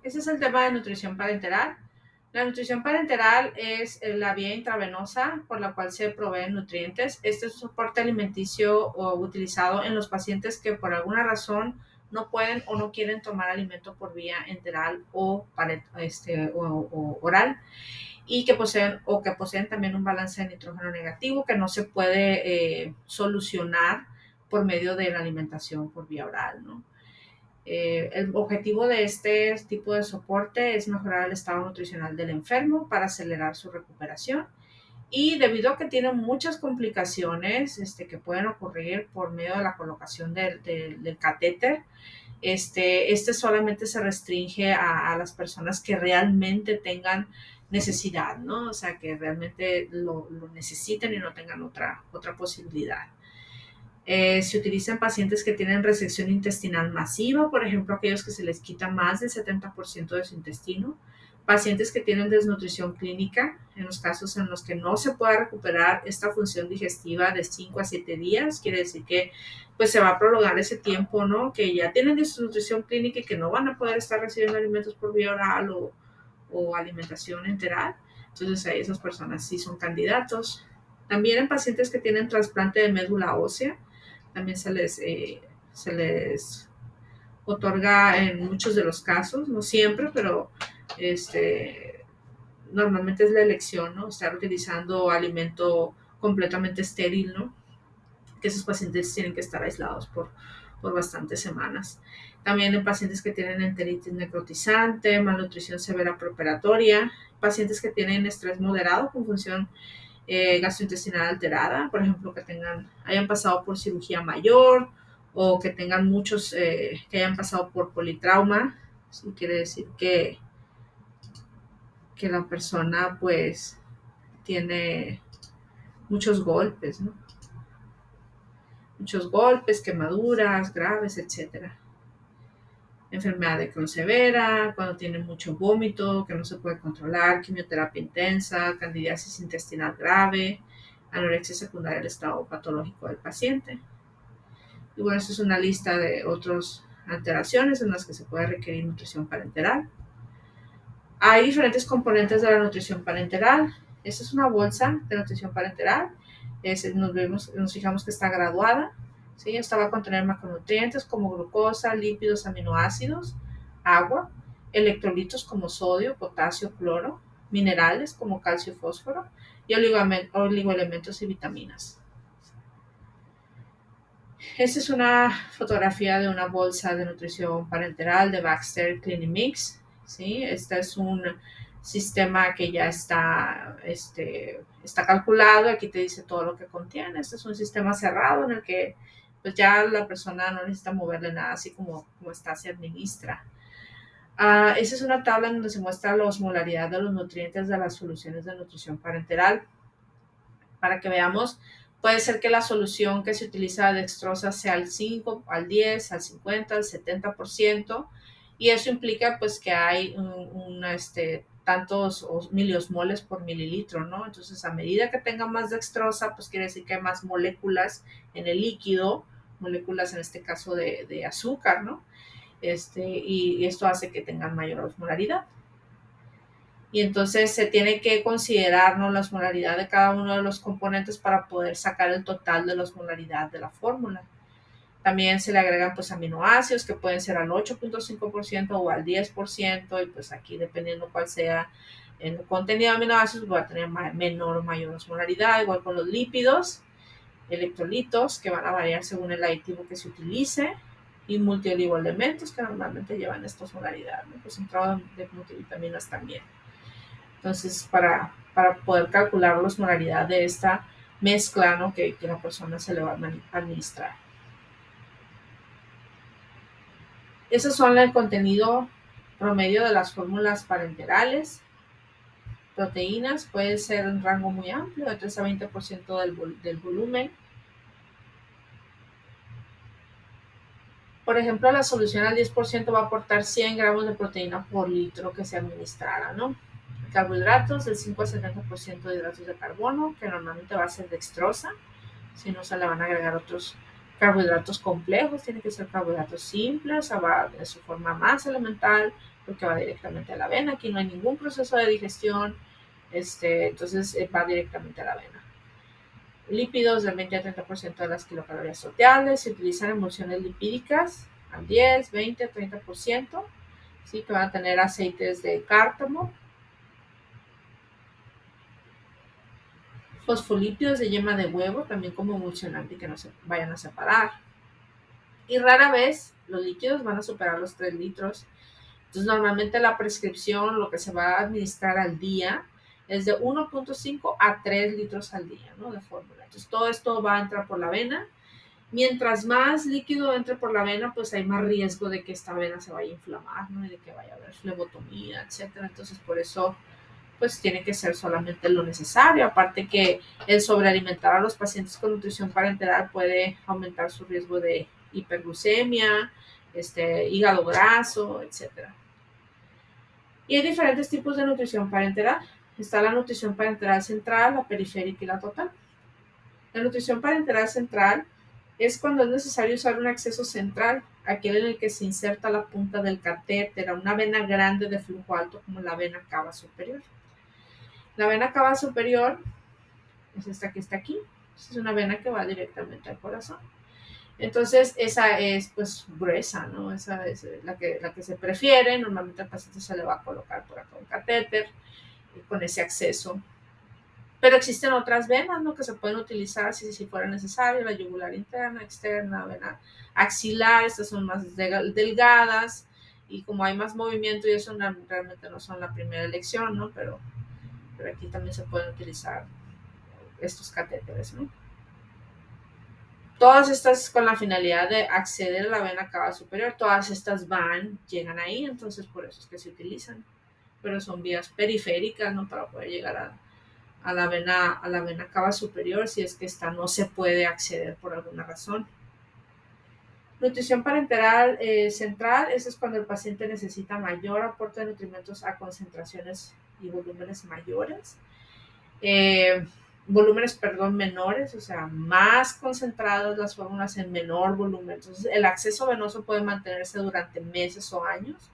Ese es el tema de nutrición parenteral. La nutrición parenteral es la vía intravenosa por la cual se proveen nutrientes. Este es un soporte alimenticio utilizado en los pacientes que por alguna razón no pueden o no quieren tomar alimento por vía enteral o oral, y que poseen también un balance de nitrógeno negativo que no se puede solucionar por medio de la alimentación por vía oral, ¿no? El objetivo de este tipo de soporte es mejorar el estado nutricional del enfermo para acelerar su recuperación, y debido a que tiene muchas complicaciones que pueden ocurrir por medio de la colocación del catéter, este solamente se restringe a las personas que realmente tengan necesidad, ¿no? O sea, que realmente lo necesiten y no tengan otra posibilidad. Se utiliza en pacientes que tienen resección intestinal masiva, por ejemplo, aquellos que se les quita más del 70% de su intestino, pacientes que tienen desnutrición clínica, en los casos en los que no se puede recuperar esta función digestiva de 5 a 7 días, quiere decir que pues se va a prolongar ese tiempo, ¿no? Que ya tienen desnutrición clínica y que no van a poder estar recibiendo alimentos por vía oral o alimentación enteral. Entonces, ahí esas personas sí son candidatos. También en pacientes que tienen trasplante de médula ósea, también se les otorga en muchos de los casos, no siempre, pero normalmente es la elección, ¿no? Estar utilizando alimento completamente estéril, ¿no? Que esos pacientes tienen que estar aislados por bastantes semanas. También en pacientes que tienen enteritis necrotizante, malnutrición severa preoperatoria, pacientes que tienen estrés moderado con función gastrointestinal alterada, por ejemplo, hayan pasado por cirugía mayor o que tengan que hayan pasado por politrauma. Sí, quiere decir que la persona pues tiene muchos golpes, ¿no? Muchos golpes, quemaduras graves, etcétera. Enfermedad de Crohn severa, cuando tiene mucho vómito que no se puede controlar, quimioterapia intensa, candidiasis intestinal grave, anorexia secundaria al estado patológico del paciente. Y bueno, esta es una lista de otras alteraciones en las que se puede requerir nutrición parenteral. Hay diferentes componentes de la nutrición parenteral. Esta es una bolsa de nutrición parenteral. Nos fijamos que está graduada. ¿Sí? Esta va a contener macronutrientes como glucosa, lípidos, aminoácidos, agua, electrolitos como sodio, potasio, cloro, minerales como calcio y fósforo, y oligoelementos y vitaminas. Esta es una fotografía de una bolsa de nutrición parenteral de Baxter Clini-Mix. ¿Sí? Este es un sistema que ya está calculado. Aquí te dice todo lo que contiene. Este es un sistema cerrado en el que pues ya la persona no necesita moverle nada, así como está, se administra. Esa es una tabla en donde se muestra la osmolaridad de los nutrientes de las soluciones de nutrición parenteral. Para que veamos, puede ser que la solución que se utiliza de dextrosa sea al 5, al 10, al 50, al 70%, y eso implica pues que hay tantos miliosmoles por mililitro, ¿no? Entonces, a medida que tenga más dextrosa, pues quiere decir que hay más moléculas en el líquido, moléculas en este caso de azúcar, ¿no? Y esto hace que tengan mayor osmolaridad. Y entonces se tiene que considerar, ¿no?, la osmolaridad de cada uno de los componentes para poder sacar el total de la osmolaridad de la fórmula. También se le agregan pues aminoácidos que pueden ser al 8.5% o al 10%, y pues aquí dependiendo cuál sea el contenido de aminoácidos va a tener menor o mayor osmolaridad. Igual con los lípidos, electrolitos que van a variar según el aditivo que se utilice, y multioligoelementos que normalmente llevan esta osmolaridad, ¿no? Concentrado de multivitaminas también. Entonces, para poder calcular la osmolaridad de esta mezcla, ¿no?, que la persona se le va a administrar. Esos son el contenido promedio de las fórmulas parenterales. Proteínas puede ser un rango muy amplio, de 3 a 20% del volumen. Por ejemplo, la solución al 10% va a aportar 100 gramos de proteína por litro que se administrara, ¿no? Carbohidratos, del 5 a 70% de hidratos de carbono, que normalmente va a ser dextrosa, si no se le van a agregar otros Carbohidratos complejos, tienen que ser carbohidratos simples, o sea, va de su forma más elemental, porque va directamente a la avena. Aquí no hay ningún proceso de digestión, entonces va directamente a la avena. Lípidos del 20 a 30% de las kilocalorías totales. Se utilizan emulsiones lipídicas al 10, 20, 30%, ¿sí? Que van a tener aceites de cártamo, fosfolípidos de yema de huevo, también como emulsionante, que no se vayan a separar. Y rara vez los líquidos van a superar los 3 litros. Entonces, normalmente la prescripción, lo que se va a administrar al día, es de 1.5 a 3 litros al día, ¿no? De fórmula. Entonces, todo esto va a entrar por la vena. Mientras más líquido entre por la vena, pues hay más riesgo de que esta vena se vaya a inflamar, ¿no? Y de que vaya a haber flebotomía, etcétera. Entonces, por eso, pues tiene que ser solamente lo necesario. Aparte que el sobrealimentar a los pacientes con nutrición parenteral puede aumentar su riesgo de hiperglucemia, hígado graso, etcétera. Y hay diferentes tipos de nutrición parenteral. Está la nutrición parenteral central, la periférica y la total. La nutrición parenteral central es cuando es necesario usar un acceso central, aquel en el que se inserta la punta del catéter a una vena grande de flujo alto como la vena cava superior. La vena cava superior es esta que está aquí. Es una vena que va directamente al corazón. Entonces, esa es pues gruesa, ¿no? Esa es la que se prefiere. Normalmente al paciente se le va a colocar por acá un catéter con ese acceso. Pero existen otras venas, ¿no? Que se pueden utilizar si fuera necesario, la yugular interna, externa, vena axilar, estas son más delgadas y como hay más movimiento y eso realmente no son la primera elección, ¿no? Pero aquí también se pueden utilizar estos catéteres, ¿no? Todas estas con la finalidad de acceder a la vena cava superior, todas estas llegan ahí, entonces por eso es que se utilizan, pero son vías periféricas, ¿no? Para poder llegar a la vena cava superior si es que esta no se puede acceder por alguna razón. Nutrición parenteral central, eso es cuando el paciente necesita mayor aporte de nutrimentos a concentraciones y volúmenes mayores. Volúmenes, perdón, menores, o sea, más concentradas las fórmulas en menor volumen. Entonces, el acceso venoso puede mantenerse durante meses o años,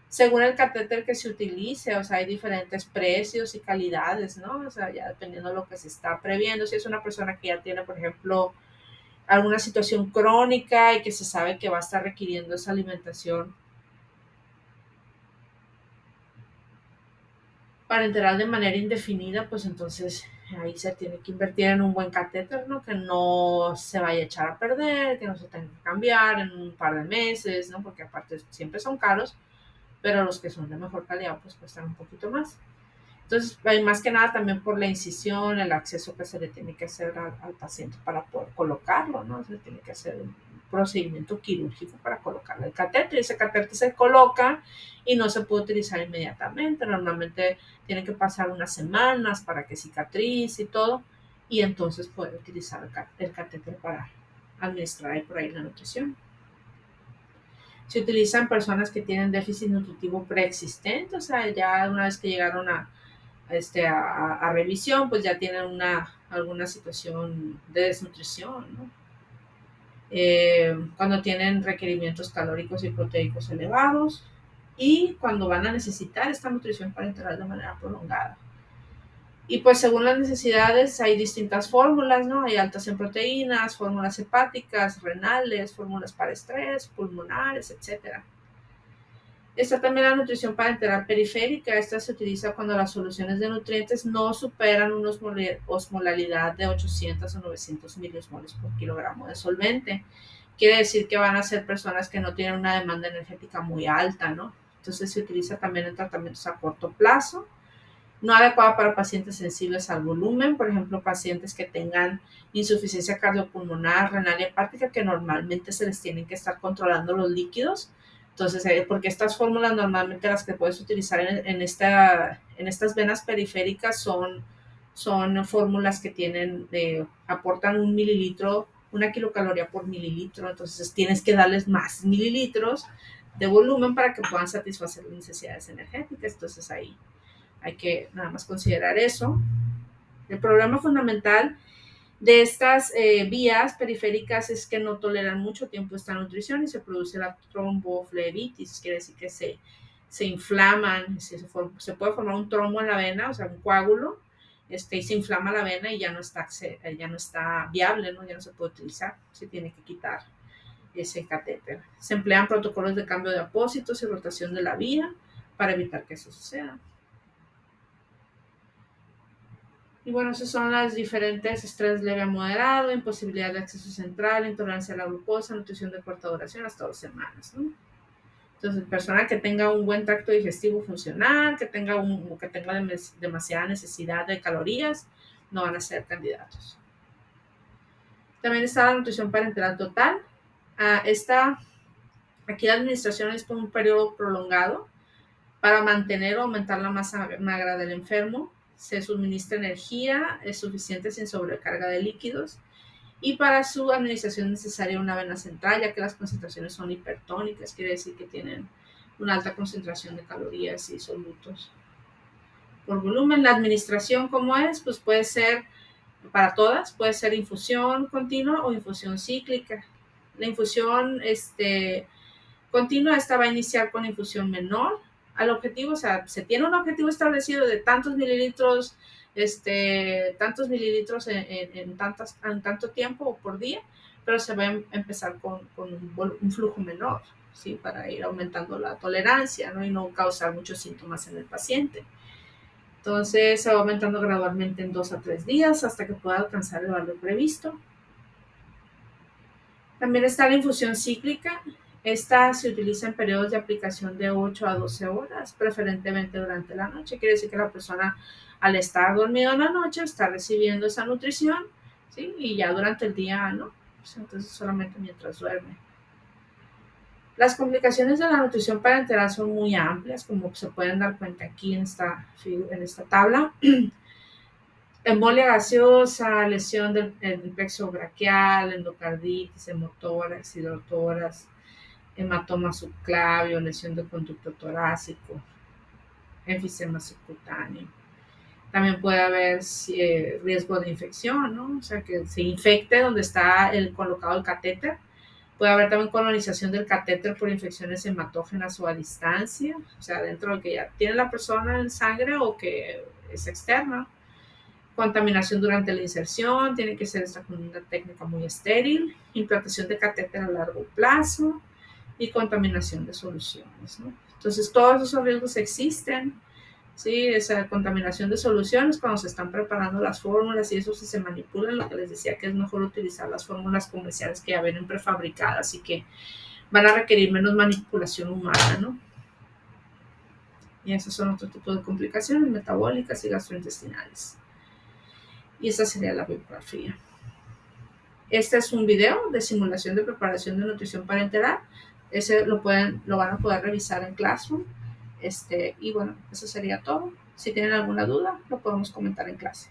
según el catéter que se utilice, o sea, hay diferentes precios y calidades, ¿no? O sea, ya dependiendo de lo que se está previendo, si es una persona que ya tiene, por ejemplo, alguna situación crónica y que se sabe que va a estar requiriendo esa alimentación parenteral de manera indefinida, pues entonces ahí se tiene que invertir en un buen catéter, ¿no? Que no se vaya a echar a perder, que no se tenga que cambiar en un par de meses, ¿no? Porque aparte siempre son caros, pero los que son de mejor calidad pues cuestan un poquito más. Entonces, hay más que nada también por la incisión, el acceso que se le tiene que hacer al paciente para poder colocarlo, ¿no? Se le tiene que hacer un procedimiento quirúrgico para colocarle el catéter. Ese catéter se coloca y no se puede utilizar inmediatamente. Normalmente tiene que pasar unas semanas para que cicatrice y todo. Y entonces puede utilizar el catéter para administrar ahí por ahí la nutrición. Se utilizan personas que tienen déficit nutritivo preexistente, o sea, ya una vez que llegaron a revisión, pues ya tienen alguna situación de desnutrición, ¿no? Cuando tienen requerimientos calóricos y proteicos elevados y cuando van a necesitar esta nutrición parenteral de manera prolongada. Y pues según las necesidades hay distintas fórmulas, ¿no? Hay altas en proteínas, fórmulas hepáticas, renales, fórmulas para estrés, pulmonares, etcétera. Está también la nutrición parenteral periférica. Esta se utiliza cuando las soluciones de nutrientes no superan una osmolalidad de 800 o 900 miliosmoles por kilogramo de solvente. Quiere decir que van a ser personas que no tienen una demanda energética muy alta, ¿no? Entonces se utiliza también en tratamientos a corto plazo, no adecuada para pacientes sensibles al volumen, por ejemplo, pacientes que tengan insuficiencia cardiopulmonar, renal y hepática, que normalmente se les tienen que estar controlando los líquidos. Entonces, porque estas fórmulas normalmente las que puedes utilizar en estas venas periféricas son fórmulas que aportan 1 mililitro, 1 kilocaloría por mililitro, entonces tienes que darles más mililitros de volumen para que puedan satisfacer las necesidades energéticas. Entonces hay que nada más considerar eso. El problema fundamental de estas vías periféricas es que no toleran mucho tiempo esta nutrición y se produce la tromboflebitis, quiere decir que se inflaman, se puede formar un trombo en la vena, o sea, un coágulo, y se inflama la vena y ya no está viable, ¿no? Ya no se puede utilizar, se tiene que quitar ese catéter. Se emplean protocolos de cambio de apósitos y rotación de la vía para evitar que eso suceda. Y bueno, esas son las diferentes: estrés leve a moderado, imposibilidad de acceso central, intolerancia a la glucosa, nutrición de corta duración hasta 2 semanas, ¿no? Entonces, persona que tenga un buen tracto digestivo funcional, que tenga demasiada necesidad de calorías, no van a ser candidatos. También está la nutrición parenteral total. Aquí la administración es por un periodo prolongado para mantener o aumentar la masa magra del enfermo. Se suministra energía, es suficiente sin sobrecarga de líquidos. Y para su administración es necesaria una vena central, ya que las concentraciones son hipertónicas, quiere decir que tienen una alta concentración de calorías y solutos. Por volumen, la administración, ¿cómo es? Pues puede ser para todas, puede ser infusión continua o infusión cíclica. La infusión continua, esta va a iniciar con infusión menor al objetivo, o sea, se tiene un objetivo establecido de tantos mililitros, en tanto tiempo por día, pero se va a empezar con un flujo menor, ¿sí? Para ir aumentando la tolerancia, ¿no? Y no causar muchos síntomas en el paciente. Entonces se va aumentando gradualmente en 2 a 3 días hasta que pueda alcanzar el valor previsto. También está la infusión cíclica. Esta se utiliza en periodos de aplicación de 8 a 12 horas, preferentemente durante la noche. Quiere decir que la persona, al estar dormida en la noche, está recibiendo esa nutrición, ¿sí? Y ya durante el día, ¿no? Pues entonces solamente mientras duerme. Las complicaciones de la nutrición parenteral son muy amplias, como se pueden dar cuenta aquí en esta tabla. Embolia gaseosa, lesión del plexo braquial, endocarditis, hemotórax, hidrotórax, hematoma subclavio, lesión del conducto torácico, enfisema subcutáneo. También puede haber riesgo de infección, ¿no? O sea, que se infecte donde está colocado el catéter. Puede haber también colonización del catéter por infecciones hematógenas o a distancia, o sea, dentro de lo que ya tiene la persona en sangre o que es externa. Contaminación durante la inserción, tiene que ser esta con una técnica muy estéril. Implantación de catéter a largo plazo y contaminación de soluciones, ¿no? Entonces, todos esos riesgos existen, ¿sí? Esa contaminación de soluciones cuando se están preparando las fórmulas y eso, si se manipulan, lo que les decía, que es mejor utilizar las fórmulas comerciales que ya vienen prefabricadas y que van a requerir menos manipulación humana, ¿no? Y esos son otro tipo de complicaciones metabólicas y gastrointestinales. Y esta sería la bibliografía. Este es un video de simulación de preparación de nutrición parenteral. Ese lo van a poder revisar en Classroom. Y bueno, eso sería todo. Si tienen alguna duda, lo podemos comentar en clase.